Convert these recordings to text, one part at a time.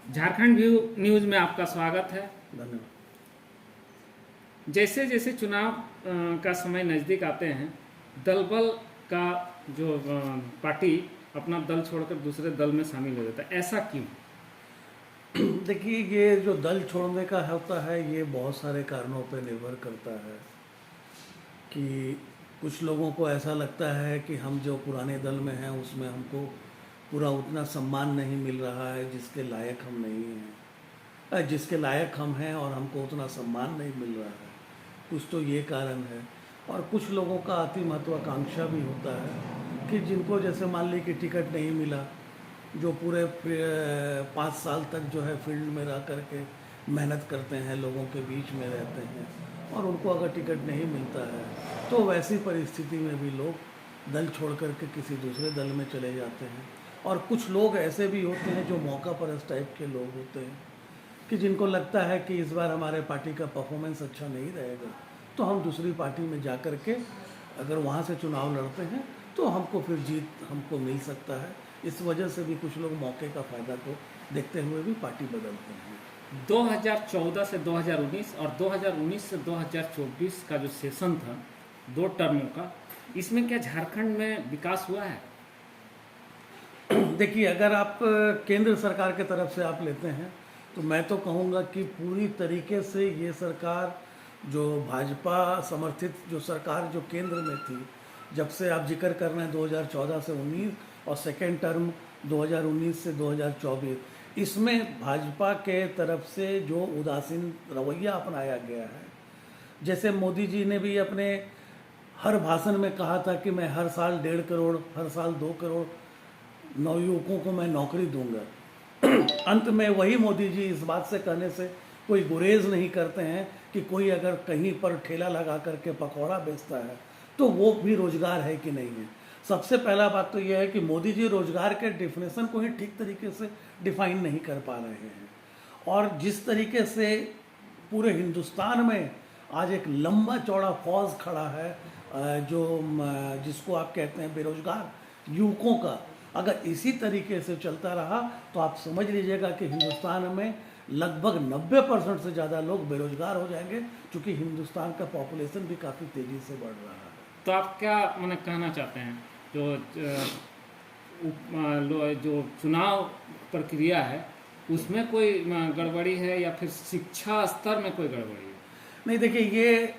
Jharkhand view news में आपका स्वागत है। धन्यवाद। जैसे जैसे चुनाव का समय नज़दीक आते हैं, दल बल का जो पार्टी अपना दल छोड़कर दूसरे दल में शामिल हो जाता है, ऐसा क्यों? देखिए, ये जो दल छोड़ने का होता है ये बहुत सारे कारणों पर निर्भर करता है कि कुछ लोगों को ऐसा लगता है कि हम जो पुराने दल में हैं उसमें हमको पूरा उतना सम्मान नहीं मिल रहा है जिसके लायक हम नहीं हैं, जिसके लायक हम हैं और हमको उतना सम्मान नहीं मिल रहा है। कुछ तो ये कारण है। और कुछ लोगों का अति महत्वाकांक्षा भी होता है कि जिनको जैसे मान ली कि टिकट नहीं मिला, जो पूरे 5 साल तक जो है फील्ड में रह करके मेहनत करते हैं, लोगों के बीच में रहते हैं, और उनको अगर टिकट नहीं मिलता है तो वैसी परिस्थिति में भी लोग दल छोड़ करके किसी दूसरे दल में चले जाते हैं। और कुछ लोग ऐसे भी होते हैं जो मौका परस्त टाइप के लोग होते हैं कि जिनको लगता है कि इस बार हमारे पार्टी का परफॉर्मेंस अच्छा नहीं रहेगा तो हम दूसरी पार्टी में जा कर के अगर वहाँ से चुनाव लड़ते हैं तो हमको फिर जीत हमको मिल सकता है। इस वजह से भी कुछ लोग मौके का फ़ायदा को देखते हुए भी पार्टी बदलते हैं। 2014 से 2019 और 2019 से 2024 का जो सेशन था, 2 टर्मों का, इसमें क्या झारखंड में विकास हुआ है? देखिए, अगर आप केंद्र सरकार के तरफ से आप लेते हैं तो मैं तो कहूँगा कि पूरी तरीके से ये सरकार जो भाजपा समर्थित जो सरकार जो केंद्र में थी, जब से आप जिक्र कर रहे हैं 2014 से 19 और सेकेंड टर्म 2019 से 2024, इसमें भाजपा के तरफ से जो उदासीन रवैया अपनाया गया है, जैसे मोदी जी ने भी अपने हर भाषण में कहा था कि मैं हर साल 1.5 करोड़, हर साल 2 करोड़ नवयुवकों को मैं नौकरी दूंगा। अंत में वही मोदी जी इस बात से कहने से कोई गुरेज नहीं करते हैं कि कोई अगर कहीं पर ठेला लगा करके पकौड़ा बेचता है तो वो भी रोजगार है कि नहीं है। सबसे पहला बात तो यह है कि मोदी जी रोजगार के डिफिनेशन को ही ठीक तरीके से डिफाइन नहीं कर पा रहे हैं। और जिस तरीके से पूरे हिंदुस्तान में आज एक लंबा चौड़ा फौज खड़ा है, जिसको आप कहते हैं बेरोजगार युवकों का, अगर इसी तरीके से चलता रहा तो आप समझ लीजिएगा कि हिंदुस्तान में लगभग 90% से ज़्यादा लोग बेरोजगार हो जाएंगे, क्योंकि हिंदुस्तान का पॉपुलेशन भी काफ़ी तेज़ी से बढ़ रहा है। तो आप क्या मैंने कहना चाहते हैं, जो चुनाव प्रक्रिया है उसमें कोई गड़बड़ी है या फिर शिक्षा स्तर में कोई गड़बड़ी है? नहीं, देखिए, ये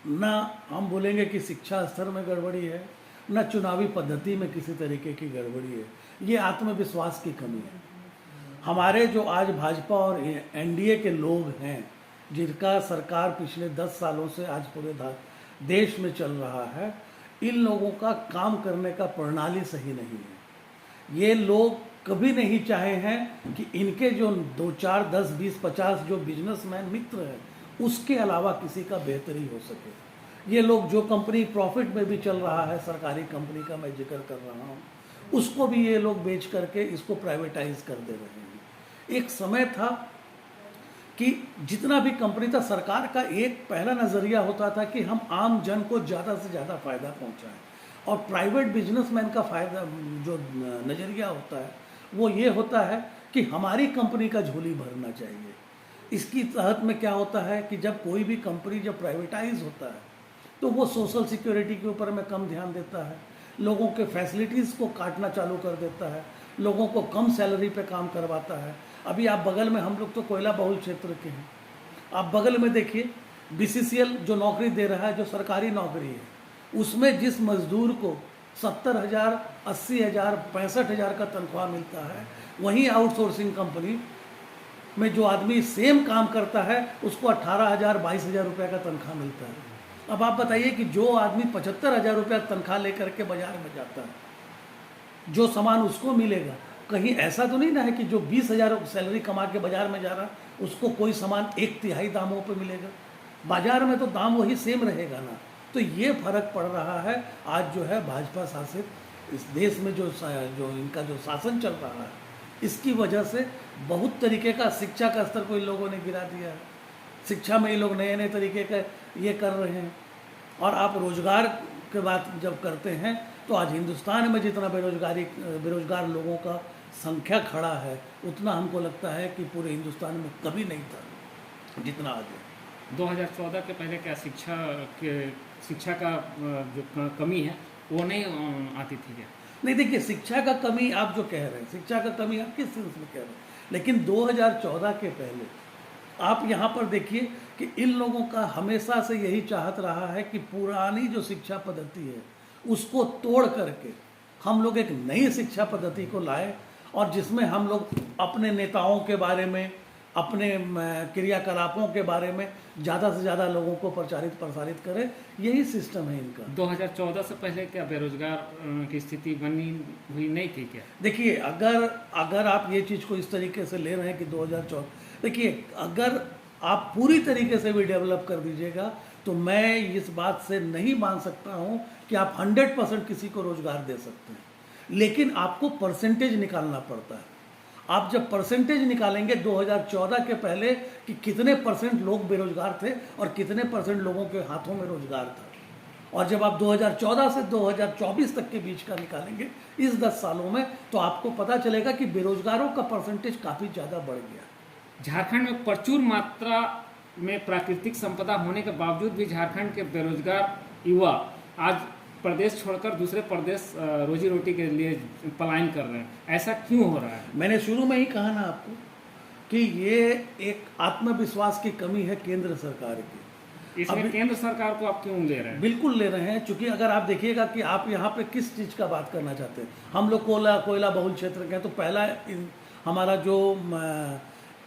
ना हम बोलेंगे कि शिक्षा स्तर में गड़बड़ी है, न चुनावी पद्धति में किसी तरीके की गड़बड़ी है। ये आत्मविश्वास की कमी है। हमारे जो आज भाजपा और एनडीए के लोग हैं, जिनका सरकार पिछले 10 सालों से आज पूरे देश में चल रहा है, इन लोगों का काम करने का प्रणाली सही नहीं है। ये लोग कभी नहीं चाहे हैं कि इनके जो 2, 4, 10, 20, 50 जो बिजनेसमैन मित्र हैं उसके अलावा किसी का बेहतरी हो सके। ये लोग जो कंपनी प्रॉफिट में भी चल रहा है, सरकारी कंपनी का मैं जिक्र कर रहा हूँ, उसको भी ये लोग बेच करके इसको प्राइवेटाइज कर दे रहे हैं। एक समय था कि जितना भी कंपनी था, सरकार का एक पहला नज़रिया होता था कि हम आम जन को ज़्यादा से ज़्यादा फ़ायदा पहुँचाएं, और प्राइवेट बिजनेसमैन का फ़ायदा जो नज़रिया होता है वो ये होता है कि हमारी कंपनी का झोली भरना चाहिए। इसकी तहत में क्या होता है कि जब कोई भी कंपनी जब प्राइवेटाइज होता है तो वो सोशल सिक्योरिटी के ऊपर में कम ध्यान देता है, लोगों के फैसिलिटीज़ को काटना चालू कर देता है, लोगों को कम सैलरी पे काम करवाता है। अभी आप बगल में, हम लोग तो कोयला बहुल क्षेत्र के हैं, आप बगल में देखिए बीसीसीएल जो नौकरी दे रहा है, जो सरकारी नौकरी है, उसमें जिस मजदूर को 70,000, 80,000, 65,000 का तनख्वाह मिलता है, वहीं आउटसोर्सिंग कंपनी में जो आदमी सेम काम करता है उसको 18,000, 22,000 रुपये का तनख्वाह मिलता है। अब आप बताइए कि जो आदमी 75,000 रुपया तनख्वाह लेकर के बाजार में जाता है, जो सामान उसको मिलेगा, कहीं ऐसा तो नहीं ना है कि जो 20,000 सैलरी कमा के बाजार में जा रहा उसको कोई सामान 1/3 दामों पे मिलेगा? बाजार में तो दाम वही सेम रहेगा ना। तो ये फर्क पड़ रहा है आज जो है भाजपा शासित इस देश में जो इनका जो शासन चल रहा है, इसकी वजह से बहुत तरीके का शिक्षा का स्तर को इन लोगों ने गिरा दिया है। शिक्षा में ये लोग नए नए तरीके का ये कर रहे हैं। और आप रोजगार की बात जब करते हैं तो आज हिंदुस्तान में जितना बेरोजगार लोगों का संख्या खड़ा है उतना हमको लगता है कि पूरे हिंदुस्तान में कभी नहीं था जितना आज है। 2014 के पहले क्या शिक्षा का जो कमी है वो नहीं आती थी क्या? नहीं, देखिए, शिक्षा का कमी आप जो कह रहे हैं, शिक्षा का कमी आप किस सेंस में कह रहे हैं, लेकिन 2014 के पहले आप यहाँ पर देखिए कि इन लोगों का हमेशा से यही चाहत रहा है कि पुरानी जो शिक्षा पद्धति है उसको तोड़ करके हम लोग एक नई शिक्षा पद्धति को लाए, और जिसमें हम लोग अपने नेताओं के बारे में, अपने क्रियाकलापों के बारे में ज़्यादा से ज़्यादा लोगों को प्रसारित करें। यही सिस्टम है इनका। 2014 से पहले क्या बेरोजगार की स्थिति बनी हुई नहीं थी क्या? देखिए, अगर आप ये चीज़ को इस तरीके से ले रहे हैं कि 2014, देखिए, अगर आप पूरी तरीके से भी डेवलप कर दीजिएगा तो मैं इस बात से नहीं मान सकता हूँ कि आप 100% किसी को रोजगार दे सकते हैं, लेकिन आपको परसेंटेज निकालना पड़ता है। आप जब परसेंटेज निकालेंगे 2014 के पहले कि कितने परसेंट लोग बेरोजगार थे और कितने परसेंट लोगों के हाथों में रोजगार था, और जब आप 2014 से 2024 तक के बीच का निकालेंगे इस 10 सालों में, तो आपको पता चलेगा कि बेरोजगारों का परसेंटेज काफ़ी ज़्यादा बढ़ गया। झारखंड में प्रचुर मात्रा में प्राकृतिक संपदा होने के बावजूद भी झारखंड के बेरोजगार युवा आज प्रदेश छोड़कर दूसरे प्रदेश रोजी रोटी के लिए पलायन कर रहे हैं। ऐसा क्यों हो रहा है? मैंने शुरू में ही कहा ना आपको कि ये एक आत्मविश्वास की कमी है केंद्र सरकार की। इसमें केंद्र सरकार को आप क्यों ले रहे हैं? बिल्कुल ले रहे हैं, क्योंकि अगर आप देखिएगा कि आप यहाँ पे किस चीज़ का बात करना चाहते हैं। हम लोग कोयला बहुल क्षेत्र के हैं, तो पहला हमारा जो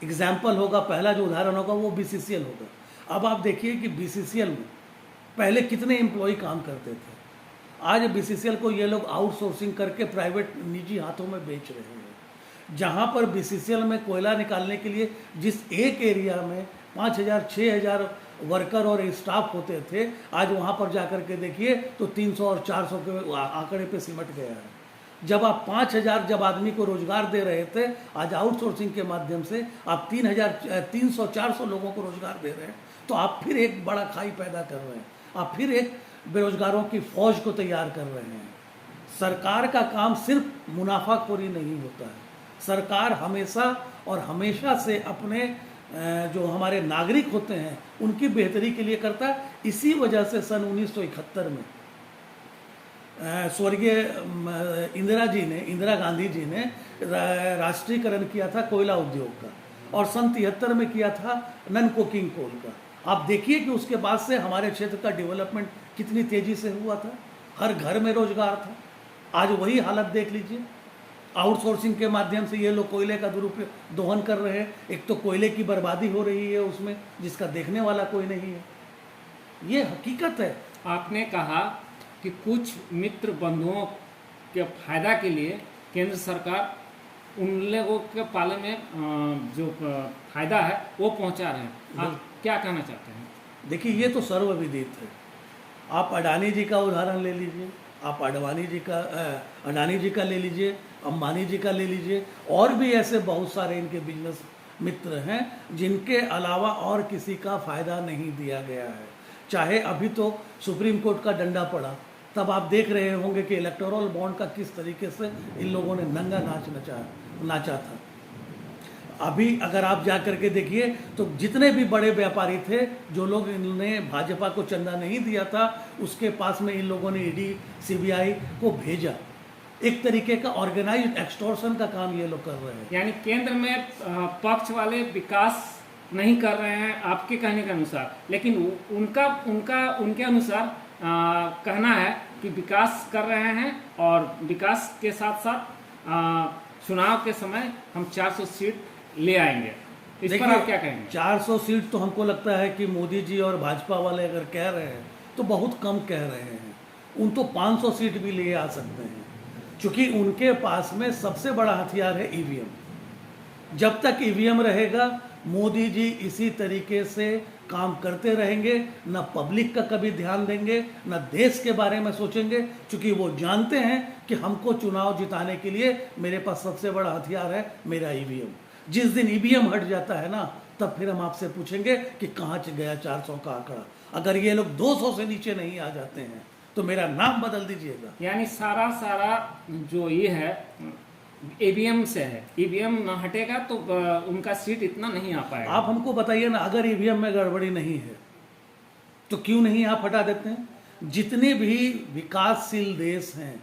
एग्जाम्पल होगा, पहला जो उदाहरण होगा वो BCCL होगा। अब आप देखिए कि BCCL में पहले कितने एम्प्लॉय काम करते थे, आज BCCL को ये लोग आउटसोर्सिंग करके प्राइवेट निजी हाथों में बेच रहे हैं। जहाँ पर BCCL में कोयला निकालने के लिए जिस एक एरिया में 5,000-6,000 वर्कर और स्टाफ होते थे, आज वहाँ पर जाकर के देखिए तो 300 और 400 के आंकड़े पे सिमट गया है। जब आप 5,000 जब आदमी को रोजगार दे रहे थे, आज आउटसोर्सिंग के माध्यम से आप 300-400 लोगों को रोजगार दे रहे हैं, तो आप फिर एक बड़ा खाई पैदा कर रहे हैं, आप फिर एक बेरोजगारों की फौज को तैयार कर रहे हैं। सरकार का काम सिर्फ मुनाफाखोरी नहीं होता है। सरकार हमेशा और हमेशा से अपने जो हमारे नागरिक होते हैं उनकी बेहतरी के लिए करता है। इसी वजह से सन 1971 में स्वर्गीय इंदिरा गांधी जी ने राष्ट्रीयकरण किया था कोयला उद्योग का, और सन 73 में किया था नन कोकिंग कोल का। आप देखिए कि उसके बाद से हमारे क्षेत्र का डेवलपमेंट कितनी तेजी से हुआ था, हर घर में रोजगार था। आज वही हालत देख लीजिए, आउटसोर्सिंग के माध्यम से ये लोग कोयले का दुरुपयोग दोहन कर रहे हैं। एक तो कोयले की बर्बादी हो रही है उसमें, जिसका देखने वाला कोई नहीं है। ये हकीकत है। आपने कहा कि कुछ मित्र बंधुओं के फायदा के लिए केंद्र सरकार उन लोगों के पाले में जो फायदा है वो पहुंचा रहे हैं। आप क्या कहना चाहते हैं? देखिए, ये तो सर्वविदित है। आप अडानी जी का उदाहरण ले लीजिए, आप अडानी जी का ले लीजिए, अंबानी जी का ले लीजिए, और भी ऐसे बहुत सारे इनके बिजनेस मित्र हैं जिनके अलावा और किसी का फायदा नहीं दिया गया है। चाहे अभी तो सुप्रीम कोर्ट का डंडा पड़ा, तब आप देख रहे होंगे कि इलेक्टोरल बॉन्ड का किस तरीके से इन लोगों ने नंगा नाचा था। अभी अगर आप जा करके देखिए तो जितने भी बड़े व्यापारी थे, जो लोग इन्होंने भाजपा को चंदा नहीं दिया था, उसके पास में इन लोगों ने ED CBI को भेजा। एक तरीके का ऑर्गेनाइज्ड एक्सटॉर्शन का काम ये लोग कर रहे हैं। यानी केंद्र में पक्ष वाले विकास नहीं कर रहे हैं आपके कहने के अनुसार, लेकिन उनके अनुसार कहना है कि विकास कर रहे हैं, और विकास के साथ साथ चुनाव के समय हम 400 सीट ले आएंगे। इस पर आप क्या कहेंगे? 400 सीट तो हमको लगता है कि मोदी जी और भाजपा वाले अगर कह रहे हैं तो बहुत कम कह रहे हैं। उन तो 500 सीट भी ले आ सकते हैं, क्योंकि उनके पास में सबसे बड़ा हथियार है EVM। जब तक EVM रहेगा, मोदी जी इसी तरीके से काम करते रहेंगे, न पब्लिक का कभी ध्यान देंगे, न देश के बारे में सोचेंगे, क्योंकि वो जानते हैं कि हमको चुनाव जिताने के लिए मेरे पास सबसे बड़ा हथियार है मेरा EVM। जिस दिन EVM हट जाता है ना, तब फिर हम आपसे पूछेंगे कि कहाँ गया 400 का आंकड़ा। अगर ये लोग 200 से नीचे नहीं आ जाते हैं तो मेरा नाम बदल दीजिएगा। यानी सारा जो ये है ईवीएम से है, ईवीएम ना हटेगा तो उनका सीट इतना नहीं आ पाएगा। आप हमको बताइए ना, अगर ईवीएम में गड़बड़ी नहीं है तो क्यों नहीं आप हटा देते हैं? जितने भी विकासशील देश हैं,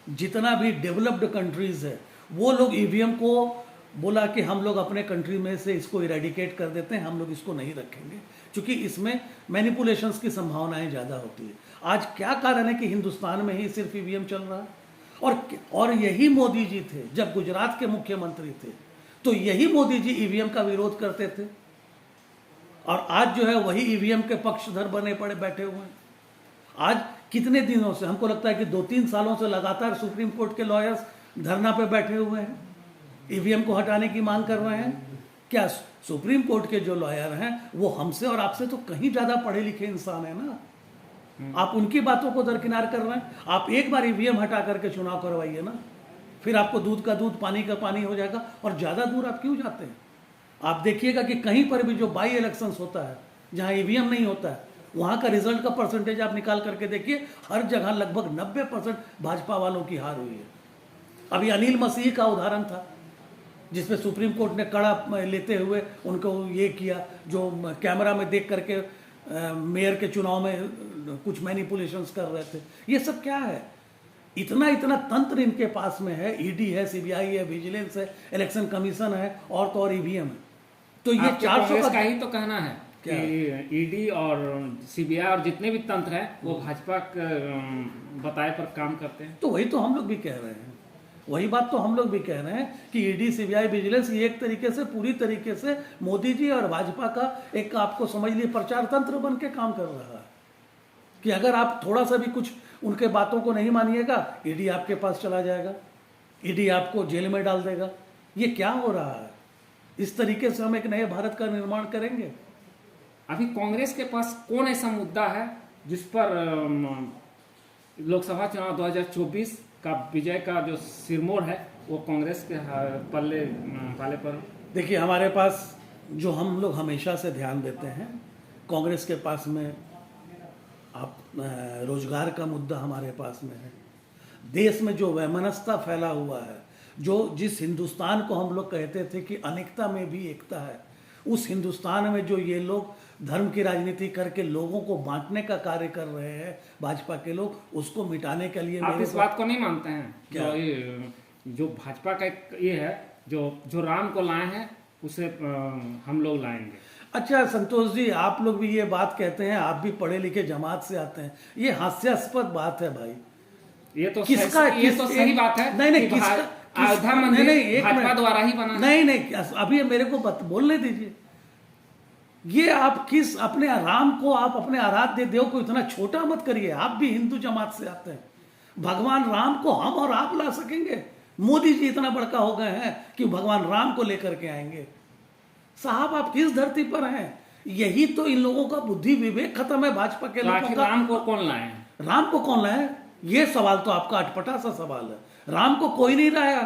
जितना भी डेवलप्ड कंट्रीज है, वो लोग ईवीएम को बोला कि हम लोग अपने कंट्री में से इसको इरेडिकेट कर देते हैं, हम लोग इसको नहीं रखेंगे, क्योंकि इसमें मैनिपुलेशंस की संभावनाएं ज़्यादा होती है। आज क्या कारण है कि हिंदुस्तान में ही सिर्फ ईवीएम चल रहा है? और यही मोदी जी थे जब गुजरात के मुख्यमंत्री थे, तो यही मोदी जी ईवीएम का विरोध करते थे, और आज जो है वही ईवीएम के पक्षधर बने पड़े बैठे हुए हैं। आज कितने दिनों से, हमको लगता है कि 2-3 सालों से लगातार सुप्रीम कोर्ट के लॉयर्स धरना पे बैठे हुए हैं, ईवीएम को हटाने की मांग कर रहे हैं। क्या सुप्रीम कोर्ट के जो लॉयर हैं वो हमसे और आपसे तो कहीं ज्यादा पढ़े लिखे इंसान है ना? आप उनकी बातों को दरकिनार कर रहे हैं। आप एक बार ईवीएम हटा करके चुनाव करवाइए ना, फिर आपको दूध का दूध पानी का पानी हो जाएगा। और ज्यादा दूर आप क्यों जाते हैं? आप देखिएगा कि कहीं पर भी जो बाई इलेक्शंस होता है जहां ईवीएम नहीं होता है, वहां का रिजल्ट का परसेंटेज आप निकाल करके देखिए, हर जगह लगभग 90% भाजपा वालों की हार हुई है। अभी अनिल मसीह का उदाहरण था, जिसमें सुप्रीम कोर्ट ने कड़ा लेते हुए उनको ये किया, जो कैमरा में देख करके मेयर के चुनाव में कुछ मैनिपुलेशंस कर रहे थे। ये सब क्या है? इतना इतना तंत्र इनके पास में है, ईडी है, सीबीआई है, विजिलेंस है, इलेक्शन कमीशन है, और तो और ईवीएम है। तो ये 400 का ही तो कहना है क्या? कि ईडी और सीबीआई और जितने भी तंत्र हैं वो भाजपा के बताए पर काम करते हैं। तो वही तो हम लोग भी कह रहे हैं, वही बात तो हम लोग भी कह रहे हैं कि ईडी, सीबीआई, विजिलेंस ये एक तरीके से पूरी तरीके से मोदी जी और भाजपा का एक, आपको समझ लिए, प्रचार तंत्र बन के काम कर रहा है। कि अगर आप थोड़ा सा भी कुछ उनके बातों को नहीं मानिएगा, ईडी आपके पास चला जाएगा, ईडी आपको जेल में डाल देगा। ये क्या हो रहा है? इस तरीके से हम एक नए भारत का निर्माण करेंगे? अभी कांग्रेस के पास कौन ऐसा मुद्दा है जिस पर लोकसभा चुनाव 2024 का विजय का जो सिरमौर है वो कांग्रेस के पाले पर? देखिए, हमारे पास जो हम लोग हमेशा से ध्यान देते हैं, कांग्रेस के पास में आप रोजगार का मुद्दा हमारे पास में है। देश में जो वैमनस्यता फैला हुआ है, जो जिस हिंदुस्तान को हम लोग कहते थे कि अनेकता में भी एकता है, उस हिंदुस्तान में जो ये लोग धर्म की राजनीति करके लोगों को बांटने का कार्य कर रहे हैं भाजपा के लोग, उसको मिटाने के लिए आप इस बात को नहीं मानते हैं? क्या? जो भाजपा का ये है, जो राम को लाए हैं उसे हम लोग लाएंगे। अच्छा संतोष जी, आप लोग भी ये बात कहते हैं, आप भी पढ़े लिखे जमात से आते हैं, ये हास्यास्पद बात है भाई। ये तो किसका? ये तो सही बात है। नहीं, कि किसका? अयोध्या मंदिर भाजपा द्वारा ही बना। नहीं, अभी मेरे को बोलने दीजिए। ये आप किस, अपने राम को, आप अपने आराध्य देव को इतना छोटा मत करिए। आप भी हिंदू जमात से आते हैं। भगवान राम को हम और आप ला सकेंगे? मोदी जी इतना बड़का हो गए हैं कि भगवान राम को लेकर के आएंगे? साहब, आप किस धरती पर हैं? यही तो इन लोगों का बुद्धि विवेक खत्म है भाजपा के लोगों का। राम को कौन लाए? राम को कौन लाए? ये सवाल तो आपका अटपटा सा सवाल है। राम को कोई नहीं लाया।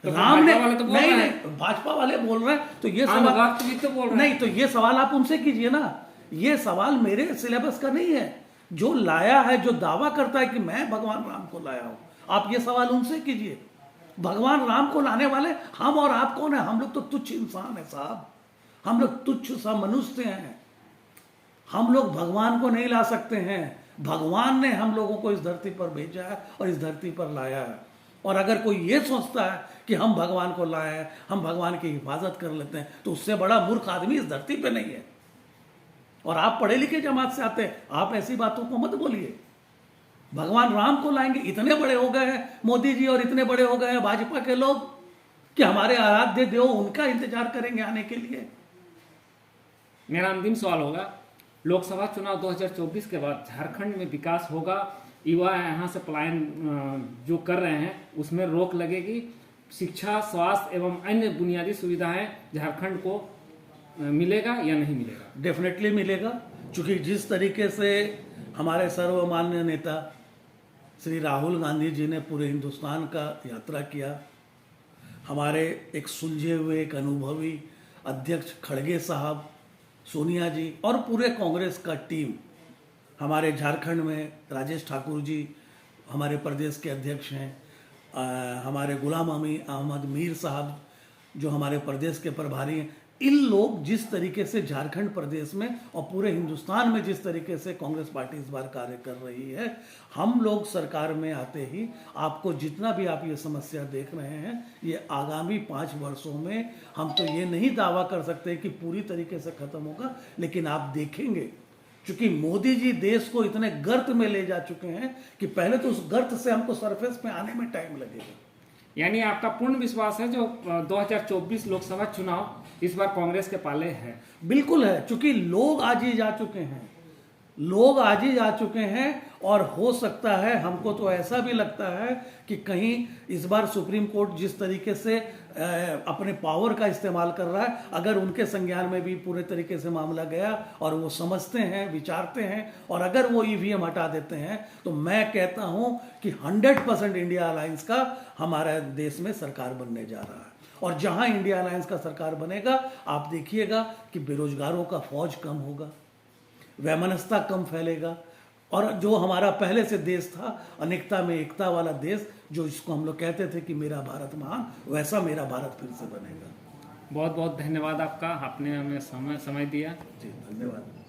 तो राम ने वाले तो बोल रहे हैं। नहीं, भाजपा वाले बोल रहे हैं, तो ये सवाल सवाल तो बोल रहे हैं। नहीं, तो ये सवाल आप उनसे कीजिए ना। ये सवाल मेरे सिलेबस का नहीं है। जो लाया है, जो दावा करता है कि मैं भगवान राम को लाया हूं, आप ये सवाल उनसे कीजिए। भगवान राम को लाने वाले हम और आप कौन है? हम लोग तो तुच्छ इंसान है साहब, हम लोग तुच्छ सा मनुष्य हैं। हम लोग भगवान को नहीं ला सकते हैं। भगवान ने हम लोगों को इस धरती पर भेजा है और इस धरती पर लाया है। और अगर कोई ये सोचता है कि हम भगवान को लाए हैं, हम भगवान की हिफाजत कर लेते हैं, तो उससे बड़ा मूर्ख आदमी इस धरती पे नहीं है। और आप पढ़े लिखे जमात से आते हैं, आप ऐसी बातों को मत बोलिए। भगवान राम को लाएंगे? इतने बड़े हो गए हैं मोदी जी और इतने बड़े हो गए हैं भाजपा के लोग कि हमारे आराध्य देव उनका इंतजार करेंगे आने के लिए। मेरा अंतिम सवाल होगा, लोकसभा चुनाव 2024 के बाद झारखंड में विकास होगा? युवा यहाँ से पलायन जो कर रहे हैं उसमें रोक लगेगी? शिक्षा, स्वास्थ्य एवं अन्य बुनियादी सुविधाएं झारखंड को मिलेगा या नहीं मिलेगा? डेफिनेटली मिलेगा, क्योंकि जिस तरीके से हमारे सर्वमान्य नेता श्री राहुल गांधी जी ने पूरे हिंदुस्तान का यात्रा किया, हमारे एक सुलझे हुए, एक अनुभवी अध्यक्ष खड़गे साहब, सोनिया जी और पूरे कांग्रेस का टीम, हमारे झारखंड में राजेश ठाकुर जी हमारे प्रदेश के अध्यक्ष हैं, हमारे गुलाम अहमद मीर साहब जो हमारे प्रदेश के प्रभारी हैं, इन लोग जिस तरीके से झारखंड प्रदेश में और पूरे हिंदुस्तान में जिस तरीके से कांग्रेस पार्टी इस बार कार्य कर रही है, हम लोग सरकार में आते ही आपको जितना भी आप ये समस्या देख रहे हैं, ये आगामी 5 वर्षों में हम तो ये नहीं दावा कर सकते कि पूरी तरीके से खत्म होगा, लेकिन आप देखेंगे क्योंकि मोदी जी देश को इतने गर्त में ले जा चुके हैं कि पहले तो उस गर्त से हमको सरफेस पे आने में टाइम लगेगा। यानी आपका पूर्ण विश्वास है जो 2024 लोकसभा चुनाव इस बार कांग्रेस के पाले है? बिल्कुल है, क्योंकि लोग आज ही जा चुके हैं, लोग आज ही जा चुके हैं। और हो सकता है, हमको तो ऐसा भी लगता है कि कहीं इस बार सुप्रीम कोर्ट जिस तरीके से अपने पावर का इस्तेमाल कर रहा है, अगर उनके संज्ञान में भी पूरे तरीके से मामला गया और वो समझते हैं, विचारते हैं और अगर वो ईवीएम हटा देते हैं, तो मैं कहता हूं कि 100% इंडिया अलायंस का हमारे देश में सरकार बनने जा रहा है। और जहां इंडिया अलायंस का सरकार बनेगा, आप देखिएगा कि बेरोजगारों का फौज कम होगा, वैमनस्यता कम फैलेगा, और जो हमारा पहले से देश था अनेकता में एकता वाला देश, जो इसको हम लोग कहते थे कि मेरा भारत महान, वैसा मेरा भारत फिर से बनेगा। बहुत बहुत धन्यवाद आपका, आपने हमें समय दिया। जी धन्यवाद।